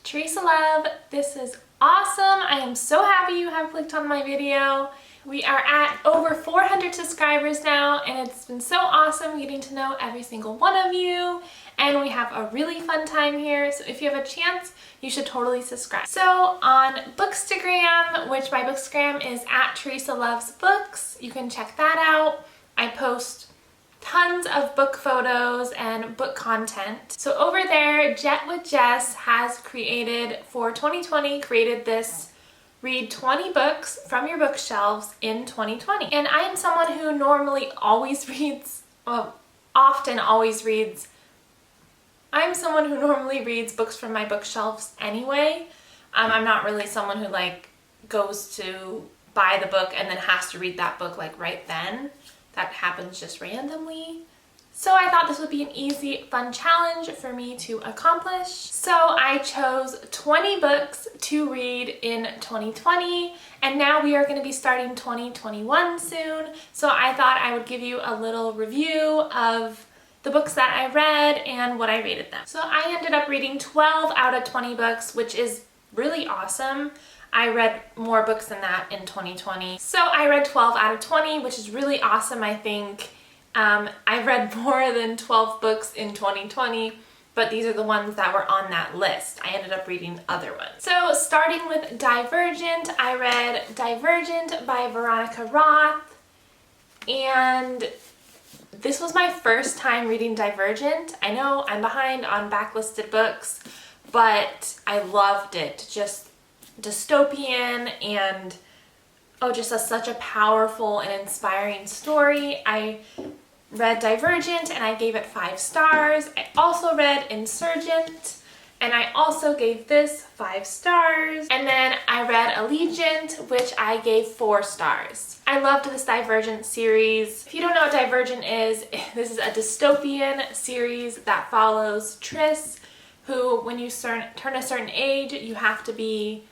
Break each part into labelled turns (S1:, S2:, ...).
S1: Teresa Love, this is awesome. I am so happy you have clicked on my video. We are at over 400 subscribers now, and it's been so awesome getting to know every single one of you, and we have a really fun time here, so if you have a chance, you should totally subscribe. So on Bookstagram, which my Bookstagram is at Teresa Loves Books, you can check that out. I post tons of book photos and book content. So over there, Jet with Jess has created, for 2020, created this read 20 books from your bookshelves in 2020. And I am someone who normally always reads, often always reads, I'm someone who normally reads books from my bookshelves anyway. I'm not really someone who like goes to buy the book and then has to read that book like right then. That happens just randomly. So I thought this would be an easy, fun challenge for me to accomplish. So I chose 20 books to read in 2020, and now we are going to be starting 2021 soon. So I thought I would give you a little review of the books that I read and what I rated them. So I ended up reading 12 out of 20 books, which is really awesome. I read more books than that in 2020. So I read 12 out of 20, which is really awesome, I think. I read more than 12 books in 2020, but these are the ones that were on that list. I ended up reading other ones. So starting with Divergent, I read Divergent by Veronica Roth, and this was my first time reading Divergent. I know I'm behind on backlisted books, but I loved it. Just dystopian and just such a powerful and inspiring story. I read Divergent and I gave it 5 stars. I also read Insurgent and I also gave this 5 stars. And then I read Allegiant, which I gave 4 stars. I loved this Divergent series. If you don't know what Divergent is, this is a dystopian series that follows Cress, who when you turn a certain age, you have to be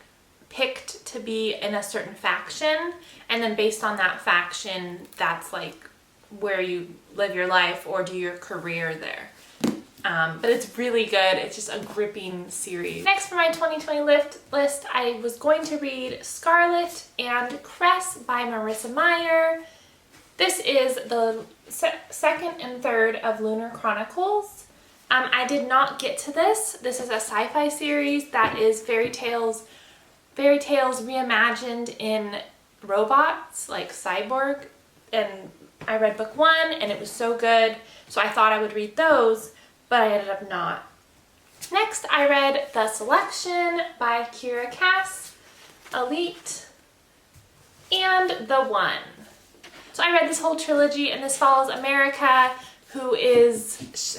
S1: picked to be in a certain faction, and then based on that faction, that's like where you live your life or do your career there. But it's really good. It's just a gripping series. Next for my 2020 list, I was going to read Scarlet and Cress by Marissa Meyer. This is the second and third of Lunar Chronicles. I did not get to this. This is a sci-fi series that is fairy tales reimagined in robots, like cyborg, and I read book 1 and it was so good, so I thought I would read those, but I ended up not. Next, I read The Selection by Keira Cast, Elite, and The One. So I read this whole trilogy, and this follows America, who is,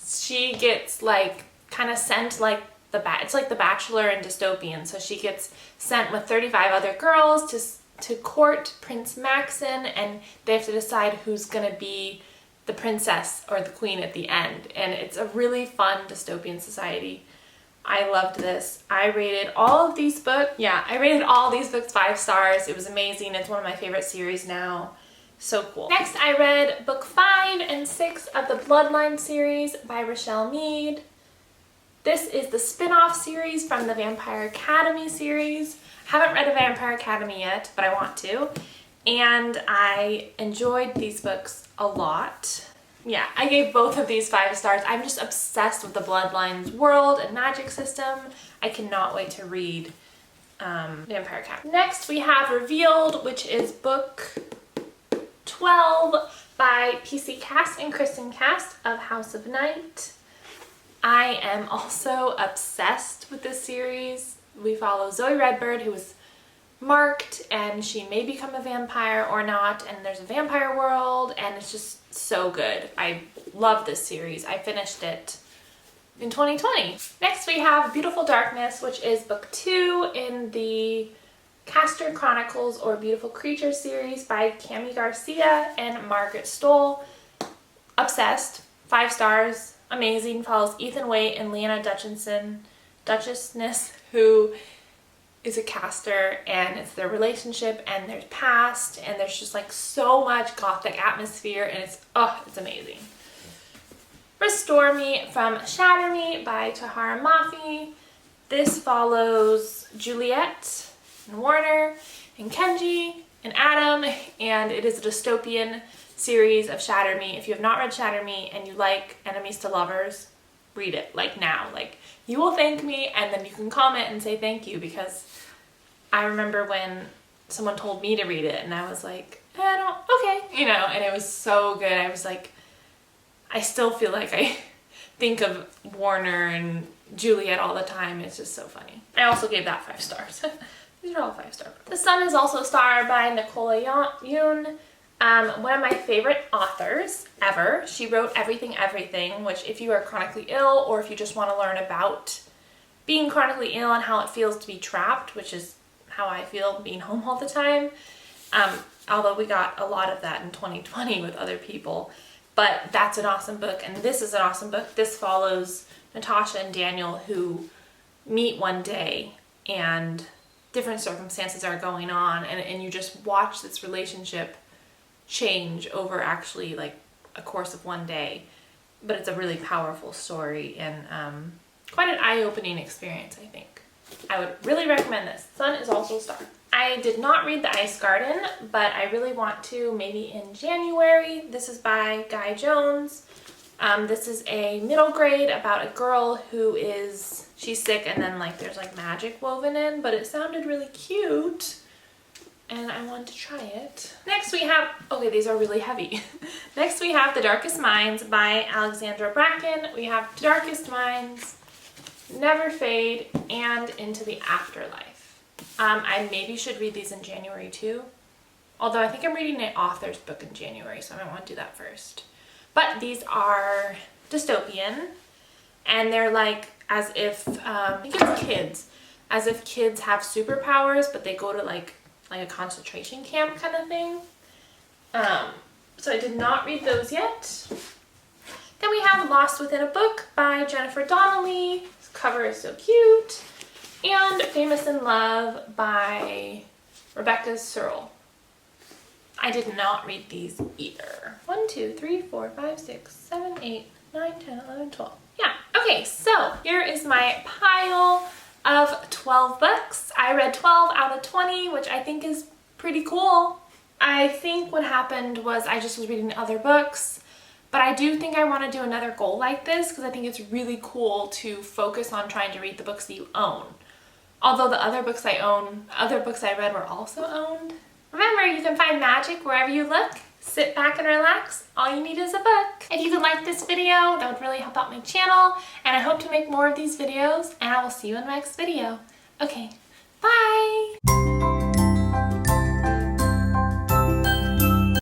S1: she gets like kind of sent like it's like The Bachelor and dystopian. So she gets sent with 35 other girls to court Prince Maxon, and they have to decide who's gonna be the princess or the queen at the end. And it's a really fun dystopian society. I loved this. I rated all of these books. Yeah, I rated all these books 5 stars. It was amazing. It's one of my favorite series now. So cool. Next, I read book 5 and 6 of the Bloodline series by Richelle Mead. This is the spin-off series from the Vampire Academy series. Haven't read a Vampire Academy yet, but I want to. And I enjoyed these books a lot. Yeah, I gave both of these 5 stars. I'm just obsessed with the Bloodlines world and magic system. I cannot wait to read Vampire Academy. Next, we have Revealed, which is book 12 by PC Cast and Kristin Cast of House of Night. I am also obsessed with this series. We follow Zoe Redbird, who is marked, and she may become a vampire or not, and there's a vampire world, and it's just so good. I love this series. I finished it in 2020. Next we have Beautiful Darkness, which is book 2 in the Castor Chronicles or Beautiful Creatures series by Garcia and Margaret Stohl. Obsessed. 5 stars. Amazing. Follows Ethan Waite and Leanna Duchessness, who is a caster, and it's their relationship and their past, and there's just like so much gothic atmosphere, and it's amazing. Restore Me from Shatter Me by Tahara Mafi. This follows Juliet and Warner and Kenji and Adam, and it is a dystopian series of Shatter Me. If you have not read Shatter Me and you like enemies to lovers, read it, like now. Like, you will thank me, and then you can comment and say thank you, because I remember when someone told me to read it and I was like, okay, you know, and it was so good. I was like, I still feel like I think of Warner and Juliet all the time. It's just so funny. I also gave that 5 stars. These are all 5-star. The Sun is also starred by Nicola Yoon, one of my favorite authors ever. She wrote Everything Everything, which if you are chronically ill, or if you just want to learn about being chronically ill and how it feels to be trapped, which is how I feel being home all the time. Although we got a lot of that in 2020 with other people. But that's an awesome book, and this is an awesome book. This follows Natasha and Daniel, who meet one day and different circumstances are going on, and you just watch this relationship change over actually like a course of one day. But it's a really powerful story, and quite an eye-opening experience, I think. I would really recommend this. Sun is also starred. I did not read The Ice Garden, but I really want to, maybe in January. This is by Guy Jones. This is a middle grade about a girl who she's sick, and then like there's like magic woven in, but it sounded really cute and I wanted to try it. Next we have, okay, these are really heavy. Next we have The Darkest Minds by Alexandra Bracken. We have Darkest Minds, Never Fade, and Into the Afterlife. I maybe should read these in January too. Although I think I'm reading an author's book in January, so I might want to do that first. But these are dystopian, and they're like as if, I think it's kids, as if kids have superpowers, but they go to like a concentration camp kind of thing. So I did not read those yet. Then we have Lost Within a Book by Jennifer Donnelly. This cover is so cute. And Famous in Love by Rebecca Searle. I did not read these either. 1, 2, 3, 4, 5, 6, 7, 8, 9, 10, 11, 12. Yeah. Okay, so here is my pile of 12 books. I read 12 out of 20, which I think is pretty cool. I think what happened was I just was reading other books, but I do think I want to do another goal like this because I think it's really cool to focus on trying to read the books that you own. Although the other books I read were also owned. Remember, you can find magic wherever you look. Sit back and relax. All you need is a book. If you could like this video, that would really help out my channel. And I hope to make more of these videos, and I will see you in the next video. Okay, bye!